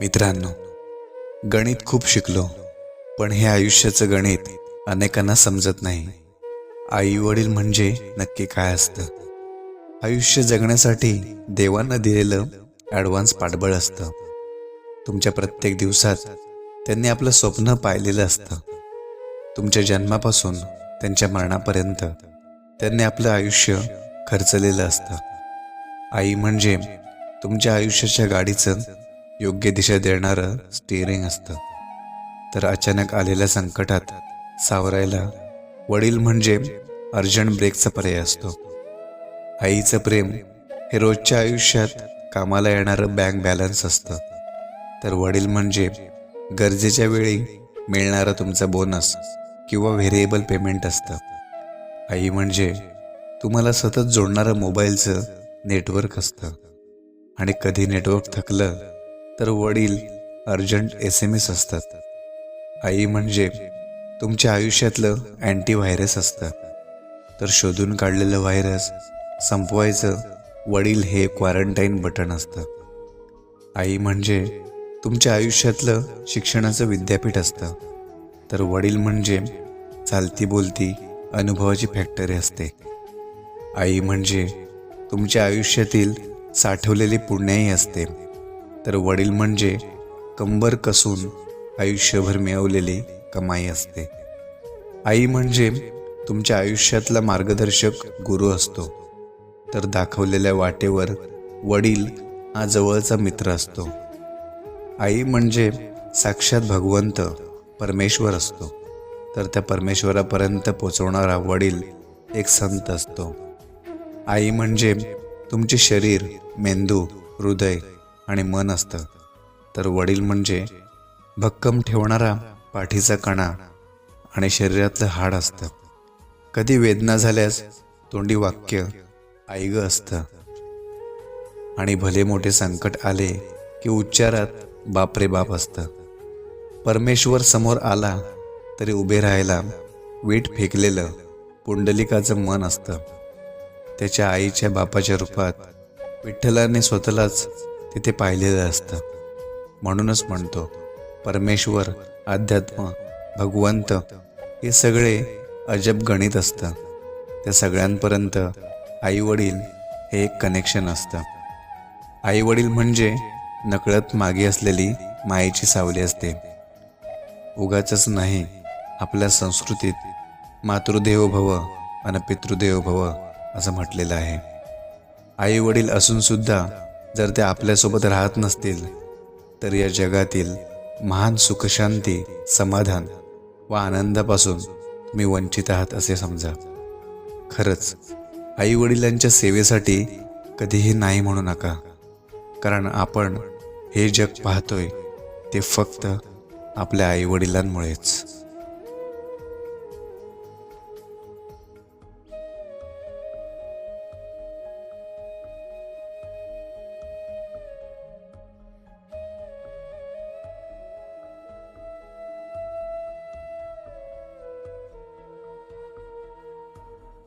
मित्रांनो, गणित खूप शिकलो, पण हे आयुष्याचं गणित अनेकांना समजत नाही. आई वडील म्हणजे नक्की काय असतं? आयुष्य जगण्यासाठी देवानं दिलेलं ॲडव्हान्स पाठबळ असतं. तुमच्या प्रत्येक दिवसात त्यांनी आपलं स्वप्न पाहिलेलं असतं. तुमच्या जन्मापासून त्यांच्या मरणापर्यंत त्यांनी आपलं आयुष्य खर्चलेलं असतं. आई म्हणजे तुमच्या आयुष्याच्या गाडीचं योग्य दिशा देणारं स्टिअरिंग असतं. तर अचानक आलेल्या संकटात सावरायला वडील म्हणजे अर्जंट ब्रेकचा पर्याय असतो. आईचं प्रेम हे रोजच्या आयुष्यात कामाला येणारं बँक बॅलन्स असतं. तर वडील म्हणजे गरजेच्या वेळी मिळणारा तुमचा बोनस किंवा व्हेरिएबल पेमेंट असतं. आई म्हणजे तुम्हाला सतत जोडणारं मोबाईलचं नेटवर्क असतं. आणि कधी नेटवर्क थकलं तर वडील अर्जंट SMS असतात. आई म्हणजे तुमच्या आयुष्यातलं अँटीव्हायरस असतं. तर शोधून काढलेलं व्हायरस संपवायचं वडील हे क्वारंटाईन बटन असतं. आई म्हणजे तुमच्या आयुष्यातलं शिक्षणाचं विद्यापीठ असतं. तर वडील म्हणजे चालती बोलती अनुभवाची फॅक्टरी असते. आई म्हणजे तुमच्या आयुष्यातील साठवलेली पुण्याई असते. तर वडील म्हणजे कंबर कसून आयुष्यभर मिळवलेली कमाई असते. आई म्हणजे तुमच्या आयुष्यातला मार्गदर्शक गुरु असतो. तर दाखवलेल्या वाटेवर वडील हा जवळचा मित्र असतो. आई म्हणजे साक्षात भगवंत परमेश्वर असतो. तर त्या परमेश्वरापर्यंत पोचवणारा वडील एक संत असतो. आई म्हणजे तुमचे शरीर, मेंदू, हृदय आणि मन असतं. तर वडील म्हणजे भक्कम ठेवणारा पाठीचा कणा आणि शरीरातलं हाड असतं. कधी वेदना झाल्यास तोंडी वाक्य आई ग असतं. आणि भले मोठे संकट आले की उच्चारात बाप रे बाप असतं. परमेश्वर समोर आला तरी उभे राहायला वीट फेकलेलं पुंडलिकाचं मन असतं. त्याच्या आईच्या बापाच्या रूपात विठ्ठलाने स्वतःलाच तिथे पाहिलेलं असतं. म्हणूनच म्हणतो, परमेश्वर, अध्यात्म, भगवंत हे सगळे अजब गणित असतं. त्या सगळ्यांपर्यंत आई वडील हे एक कनेक्शन असतं. आई वडील म्हणजे नकळत मागे असलेली मायेची सावली असते. उगाचच नाही, आपल्या संस्कृतीत मातृदेवो भव आणि पितृदेवो भव असं म्हटलेलं आहे. आई वडील असून सुद्धा जर ते आपल्यासोबत राहत नसतील तर या जगातील महान सुखशांती, समाधान व आनंदापासून तुम्ही वंचित आहात असे समजा. खरंच आई वडिलांच्या सेवेसाठी कधीही नाही म्हणू नका. कारण आपण हे जग पाहतोय ते फक्त आपल्या आई वडिलांमुळेच.